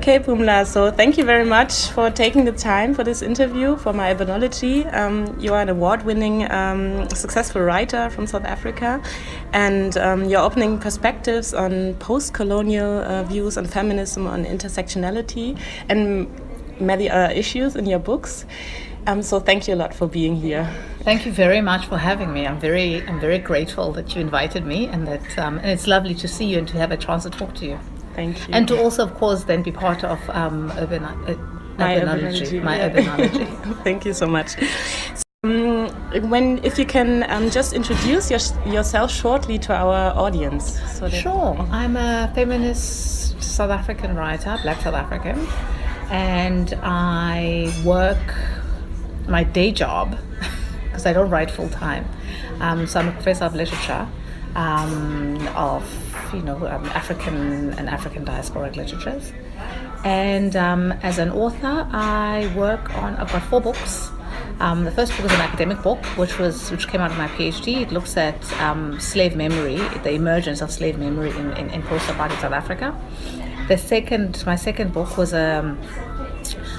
Okay, Pumla, so thank you very much for taking the time for this interview for MyUrbanology. You are an award-winning, successful writer from South Africa, and you're opening perspectives on post-colonial views on feminism, on intersectionality, and many other issues in your books. So thank you a lot for being here. Thank you very much for having me. I'm very grateful that you invited me, and that and it's lovely to see you and to have a chance to talk to you. Thank you. And to also, of course, then be part of MyUrbanology. Thank you so much. If you can just introduce yourself shortly to our audience. Sure. I'm a feminist South African writer, Black South African, and I work my day job because I don't write full time. So I'm a professor of literature of African and African diasporic literatures, and as an author I work on. I've got 4 books. The first book is an academic book which came out of my PhD. It looks at slave memory, the emergence of slave memory in post-apartheid South Africa. My second book was a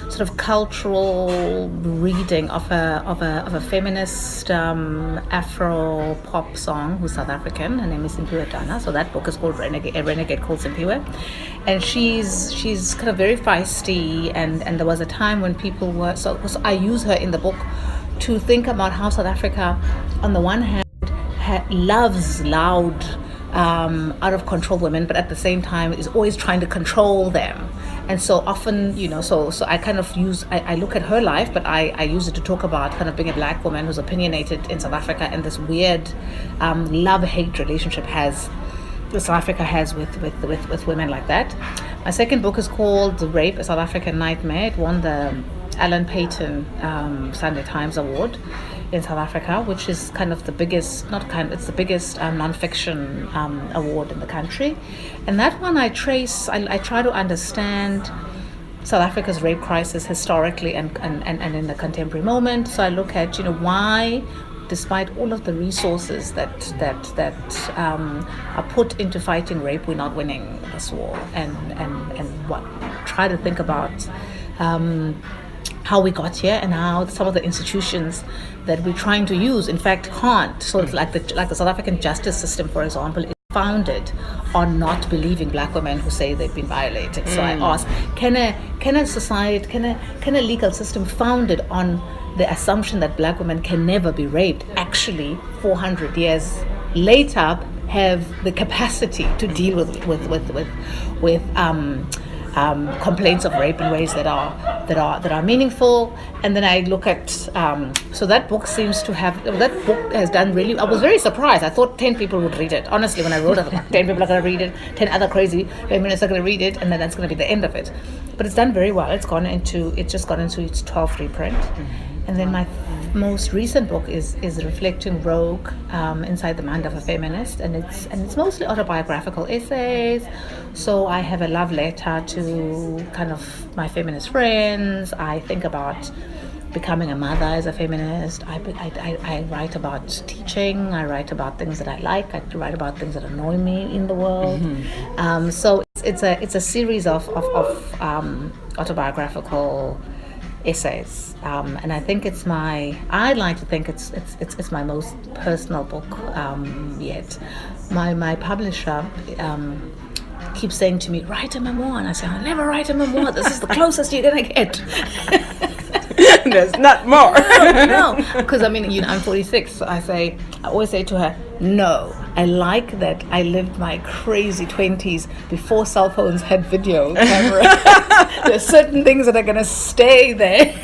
sort of cultural reading of a feminist Afro pop song who's South African. Her name is Simpiwe Dana. So that book is called A Renegade Called Simpiwe, and she's kind of very feisty. And there was a time when people were so I use her in the book to think about how South Africa, on the one hand, loves loud, out of control women, but at the same time is always trying to control them. And so often, so I kind of I look at her life, but I use it to talk about kind of being a Black woman who's opinionated in South Africa, and this weird love-hate relationship South Africa has with women like that. My second book is called Rape, a South African Nightmare. It won the Alan Payton Sunday Times Award in South Africa, which is kind of the biggest, it's the biggest non-fiction award in the country. And that one I try to understand South Africa's rape crisis historically and in the contemporary moment. So I look at, why, despite all of the resources that are put into fighting rape, we're not winning this war, and what try to think about how we got here and how some of the institutions that we're trying to use, in fact, can't. So it's like the South African justice system, for example, is founded on not believing Black women who say they've been violated. So I ask, can a legal system founded on the assumption that Black women can never be raped actually 400 years later have the capacity to deal with complaints of rape in ways that are meaningful? And then I look at so that book has done really. I was very surprised. I thought 10 people would read it. Honestly, when I wrote it, I thought 10 people are going to read it, 10 other crazy feminists are going to read it, and then that's going to be the end of it. But it's done very well. It's just gone into its 12th reprint. And then my most recent book is Reflecting Rogue, Inside the Mind of a Feminist, and it's mostly autobiographical essays. So I have a love letter to kind of my feminist friends. I think about becoming a mother as a feminist. I write about teaching. I write about things that I like. I write about things that annoy me in the world. So it's a series of autobiographical essays, and I think I like to think it's my most personal book yet. My publisher keeps saying to me, write a memoir, and I say, I'll never write a memoir. This is the closest you're gonna get. There's not more. No, because I'm 46. So I always say to her, no, I like that I lived my crazy 20s before cell phones had video camera. There's certain things that are going to stay there.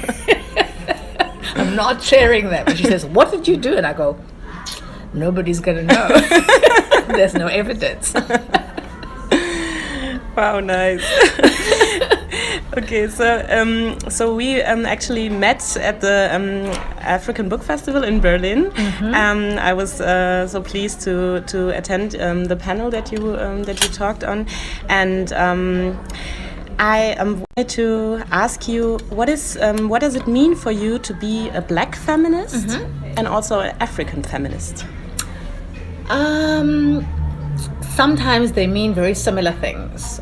I'm not sharing them. And she says, what did you do? And I go, nobody's going to know. There's no evidence. Wow, nice. Okay, so we actually met at the African Book Festival in Berlin. I was so pleased to attend the panel that you talked on, and I wanted to ask you what does it mean for you to be a Black feminist and also an African feminist? Sometimes they mean very similar things.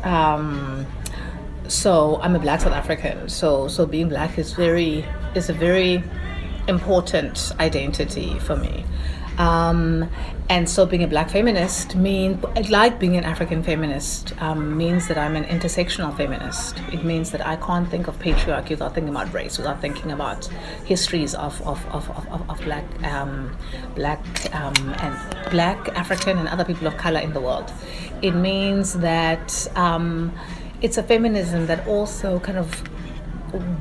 So I'm a Black South African. So being Black is a very important identity for me. And so being a Black feminist means, like being an African feminist, means that I'm an intersectional feminist. It means that I can't think of patriarchy without thinking about race, without thinking about histories of Black and Black, African, and other people of color in the world. It means that it's a feminism that also kind of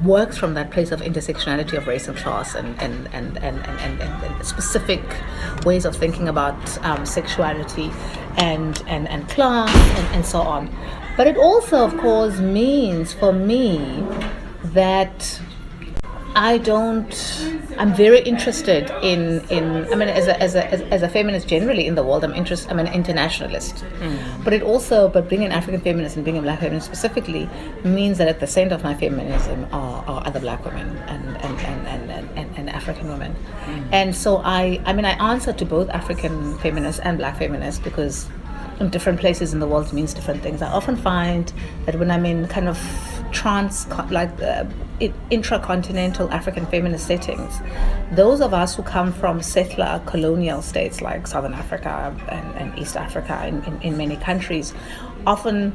works from that place of intersectionality of race and class and specific ways of thinking about sexuality and class and so on. But it also, of course, means for me that I'm very interested in I mean, as a feminist generally in the world, I'm an internationalist. But being an African feminist and being a Black feminist specifically means that at the center of my feminism are other Black women and African women. And so I answer to both African feminists and Black feminists because in different places in the world means different things. I often find that when I'm in kind of intracontinental African feminist settings, those of us who come from settler colonial states like Southern Africa and East Africa in many countries often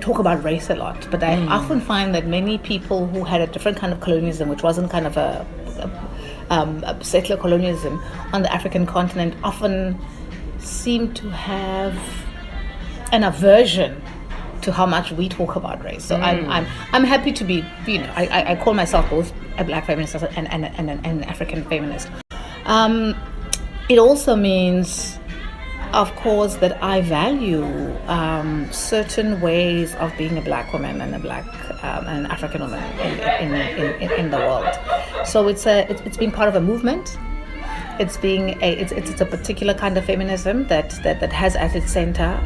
talk about race a lot. But I often find that many people who had a different kind of colonialism, which wasn't kind of a settler colonialism on the African continent, often seem to have an aversion to how much we talk about race. So I'm happy to be, I call myself both a Black feminist and an African feminist. It also means, of course, that I value certain ways of being a Black woman and an African woman in the world. So it's been part of a movement. It's a particular kind of feminism that has at its center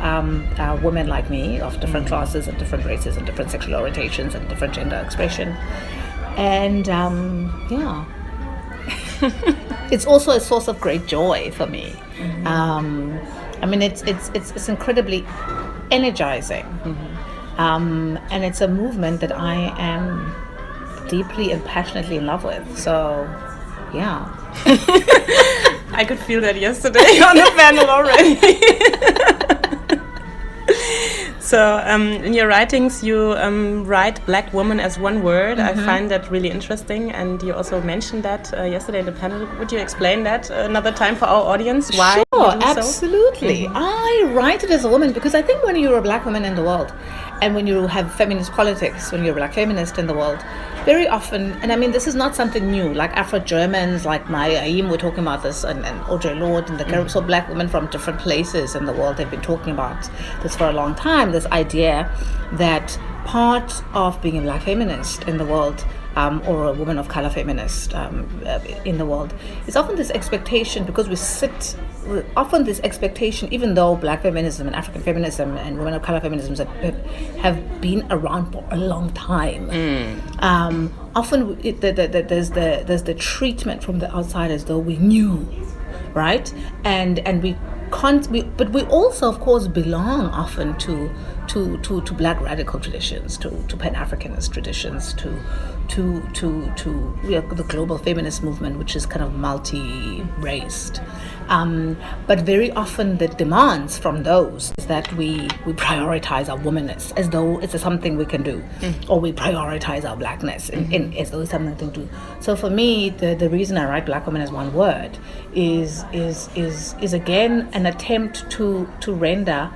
women like me of different classes and different races and different sexual orientations and different gender expression, and it's also a source of great joy for me. It's incredibly energizing, and it's a movement that I am deeply and passionately in love with. So, yeah. I could feel that yesterday on the panel already. So in your writings, you write Black woman as one word. I find that really interesting, and you also mentioned that yesterday in the panel. Would you explain that another time for our audience? Why? Sure, absolutely. I write it as a woman because I think when you're a Black woman in the world, and when you have feminist politics, when you're a Black feminist in the world, very often, and I mean, this is not something new, like Afro-Germans, like MyU were talking about this, and Audre Lorde, and the Caribbean, so Black women from different places in the world have been talking about this for a long time, this idea that part of being a Black feminist in the world, or a woman of color feminist in the world, is often this expectation, because often this expectation, even though Black feminism and African feminism and women of color feminism have been around for a long time. Often there's the treatment from the outside as though we knew, right? And we can't. But we also, of course, belong often to Black radical traditions, to Pan-Africanist traditions, to the global feminist movement, which is kind of multi-raced. But very often the demands from those is that we prioritize our womanness as though it's something we can do, or we prioritize our Blackness as though it's something to do. So for me, the reason I write Black woman as one word is again an attempt to render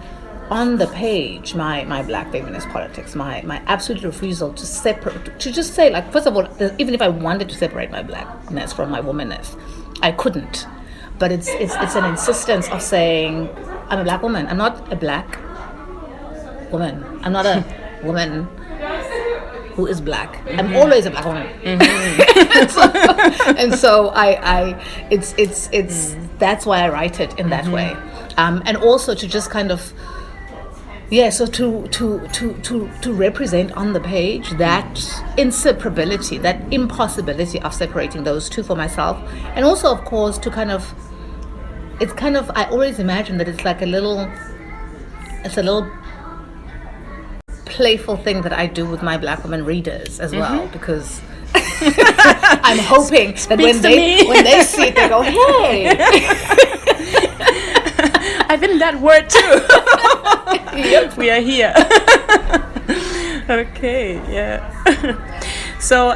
on the page my Black feminist politics, my absolute refusal to separate, to just say, like, first of all, even if I wanted to separate my Blackness from my womanness, I couldn't. But it's an insistence of saying, I'm a Black woman. I'm not a Black woman. I'm not a woman who is Black. I'm always a Black woman. and so it's that's why I write it in that way. And also to just kind of, so to represent on the page that inseparability, that impossibility of separating those two for myself, and also, of course, to kind of, it's kind of, I always imagine that it's like a little playful thing that I do with my Black women readers as well, because I'm hoping that when they see it, they go, hey. I've been that word too. Yep. We are here. Okay, yeah. So,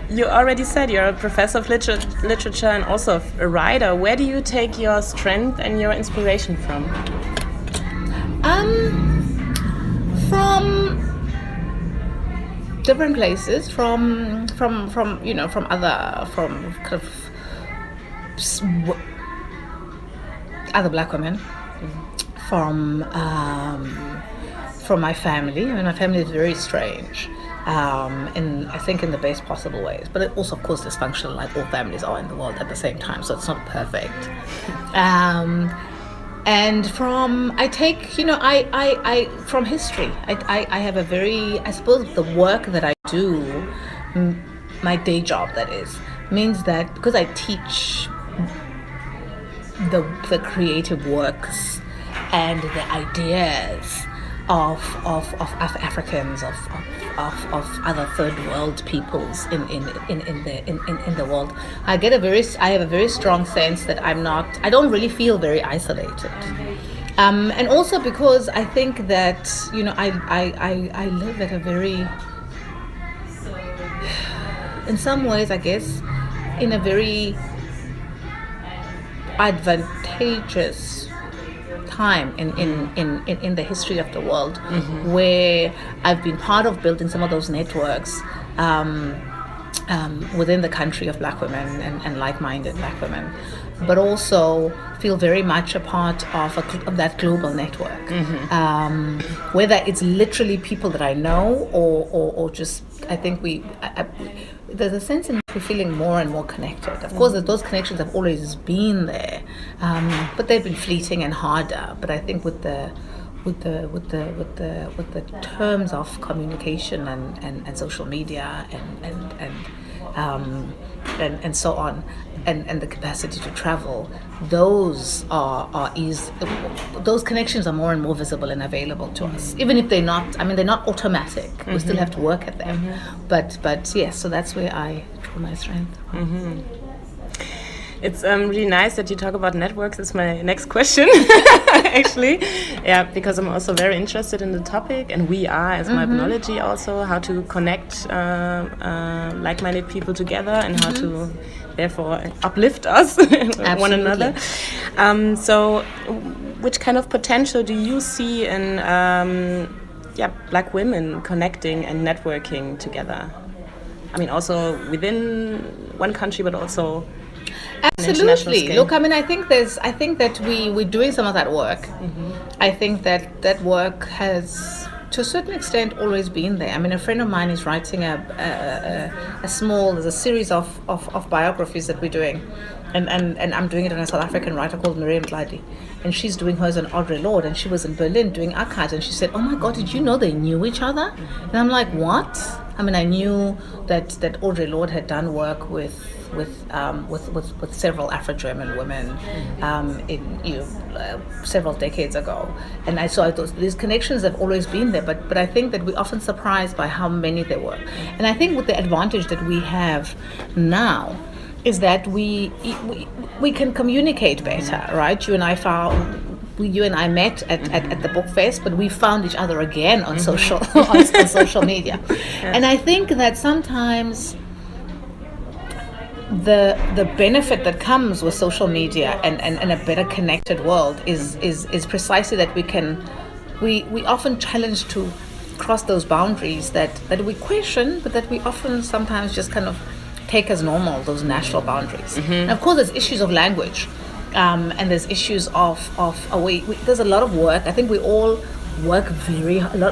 you already said you're a professor of literature and also a writer. Where do you take your strength and your inspiration from? From different places, from other Black women, from my family. I mean, my family is very strange, I think in the best possible ways, but it also, of course, dysfunctional, like all families are in the world at the same time. So it's not perfect. And from from history. I have a very, I suppose, the work that I do, my day job, that is, means that because I teach the creative works and the ideas of Africans, of other third world peoples in the world, I have a very strong sense that I don't really feel very isolated. And also because I think that I live at a very, in some ways, I guess, in a very advantageous time in the history of the world, where I've been part of building some of those networks within the country of Black women and like-minded Black women, but also feel very much a part of that global network, whether it's literally people that I know or just, I think there's a sense in which we're feeling more and more connected. Of course, those connections have always been there, but they've been fleeting and harder. But I think with the terms of communication and social media and so on, and the capacity to travel, those those connections are more and more visible and available to us, even if they're not automatic. We still have to work at them, but yes, so that's where I draw my strength. It's really nice that you talk about networks. It's my next question, actually. Yeah, because I'm also very interested in the topic, and we are, as MyUrbanology, also how to connect like-minded people together and how to, therefore, uplift us, one another. So, which kind of potential do you see in Black women connecting and networking together? I mean, also within one country, but also absolutely. Look, I mean, I think that we're doing some of that work. I think that work has, to a certain extent, always been there. I mean, a friend of mine is writing there's a series of biographies that we're doing, and I'm doing it on a South African writer called Miriam Tladi, and she's doing hers on Audre Lorde, and she was in Berlin doing archives, and she said, "Oh my God, did you know they knew each other?" And I'm like, "What?" I mean, I knew that Audre Lorde had done work with several Afro-German women several decades ago, and I saw these connections have always been there, but I think that we're often surprised by how many there were. And I think with the advantage that we have now is that we can communicate better, right? You and I met at the book fest, but we found each other again on social on social media. And I think that sometimes the benefit that comes with social media and a better connected world is precisely that we often challenge to cross those boundaries that we question, but that we often sometimes just kind of take as normal, those natural boundaries. And of course, there's issues of language, and there's issues of there's a lot of work. I think we all work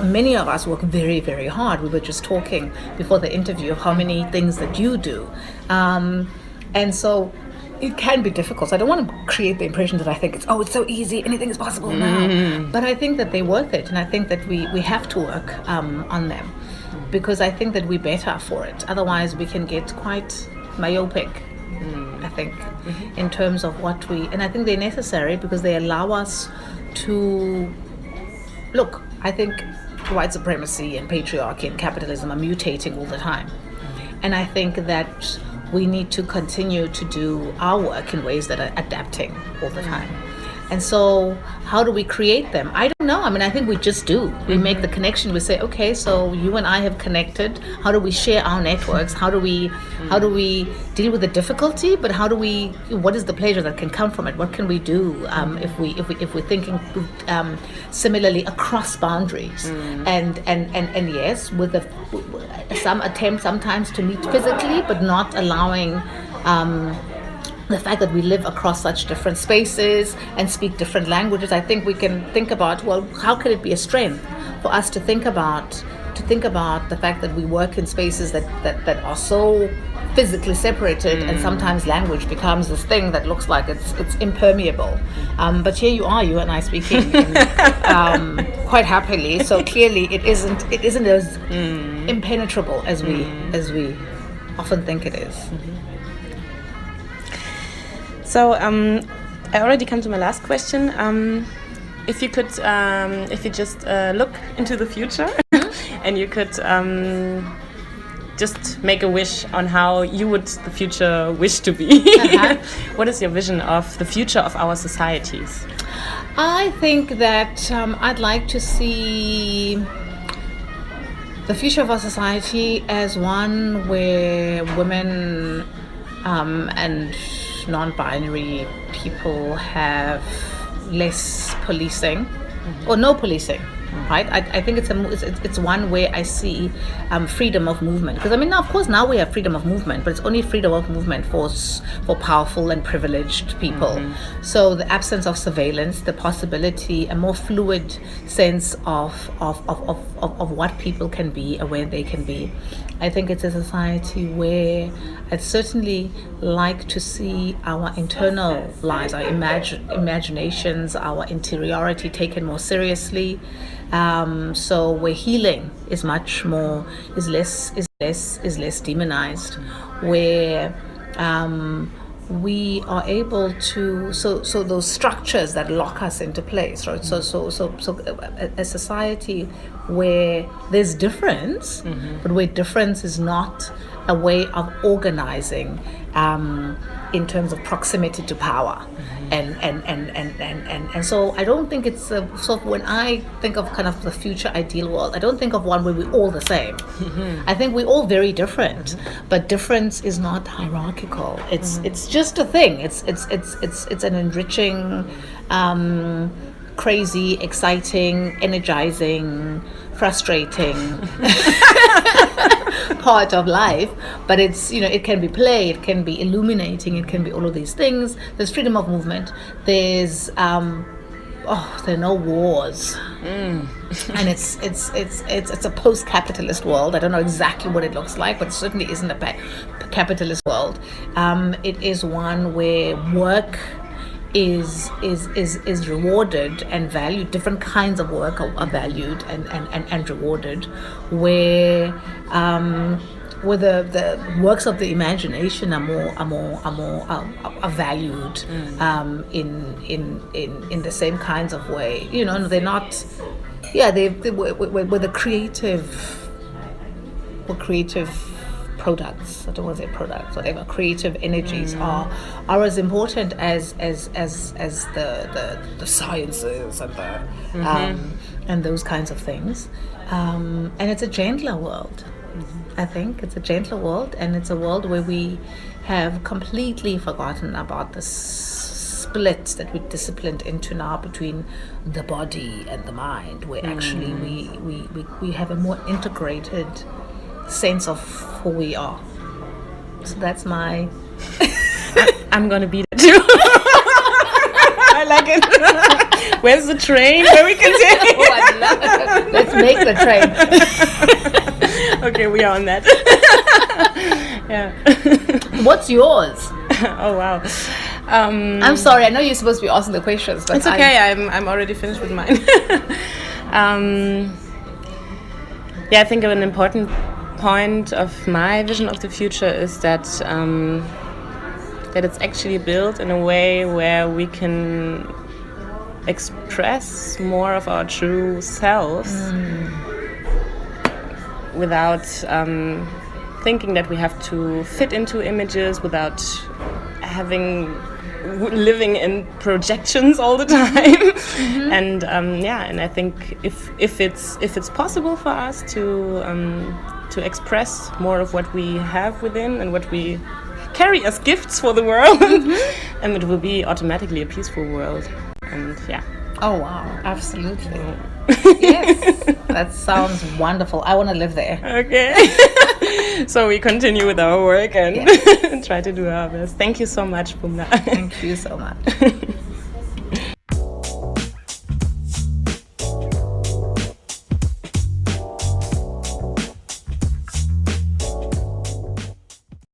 many of us work very, very hard. We were just talking before the interview of how many things that you do, and so it can be difficult. So I don't want to create the impression that I think it's so easy, anything is possible now, but I think that they're worth it, and I think that we have to work on them, because I think that we're better for it. Otherwise we can get quite myopic, I think, in terms of and I think they're necessary because they allow us to look. I think white supremacy and patriarchy and capitalism are mutating all the time. And I think that we need to continue to do our work in ways that are adapting all the time. And so how do we create them? I don't know. I mean, I think we just do. We make the connection. We say, okay, so you and I have connected. How do we share our networks? How do we deal with the difficulty? But what is the pleasure that can come from it? What can we do if we're thinking similarly across boundaries? And yes, with some attempt sometimes to meet physically, but not allowing the fact that we live across such different spaces and speak different languages. I think we can think about, well, how could it be a strength for us to think about the fact that we work in spaces that are so physically separated, and sometimes language becomes this thing that looks like it's impermeable. But here you and I speaking quite happily. So clearly it isn't as impenetrable as we often think it is. So I already come to my last question. If you could, if you just look into the future, and you could just make a wish on how you would the future wish to be. What is your vision of the future of our societies? I think that I'd like to see the future of our society as one where women and non-binary people have less policing or no policing, right? I think it's one where I see freedom of movement, because I mean, of course now we have freedom of movement, but it's only freedom of movement for powerful and privileged people. So the absence of surveillance, the possibility, a more fluid sense of what people can be and where they can be. I think it's a society where I'd certainly like to see our internal lives, our imaginations, our interiority taken more seriously. So where healing is less demonized, where we are able to so those structures that lock us into place, right? So a society where there's difference, but where difference is not a way of organizing in terms of proximity to power. And so I don't think it's so when I think of kind of the future ideal world, I don't think of one where we're all the same. I think we're all very different, but difference is not hierarchical. It's just a thing. It's an enriching, crazy, exciting, energizing, frustrating part of life, but it's, it can be play, it can be illuminating, it can be all of these things. There's freedom of movement, there's there are no wars, and it's a post-capitalist world. I don't know exactly what it looks like, but it certainly isn't a capitalist world. It is one where work is rewarded and valued. Different kinds of work are valued and rewarded, where the works of the imagination are valued in the same kinds of way. They're not. Where the creative products, I don't want to say products, whatever, creative energies are as important as the sciences and those kinds of things. And it's a gentler world. I think it's a gentler world, and it's a world where we have completely forgotten about the split that we're disciplined into now between the body and the mind, where actually we have a more integrated sense of who we are. So that's my I'm gonna be there too. I like it. Where's the train where we can take it? Oh, I love it. Let's make the train. Okay, we are on that. Yeah. What's yours? Oh wow. I'm sorry, I know you're supposed to be asking the questions, but it's okay. I'm already finished with mine. I think an important point of my vision of the future is that it's actually built in a way where we can express more of our true selves without thinking that we have to fit into images, without living in projections all the time. And and I think if it's possible for us to express more of what we have within and what we carry as gifts for the world, and it will be automatically a peaceful world. And Oh wow, absolutely. Yes, that sounds wonderful. I want to live there. Okay. So we continue with our work and try to do our best. Thank you so much, Pumla. Thank you so much.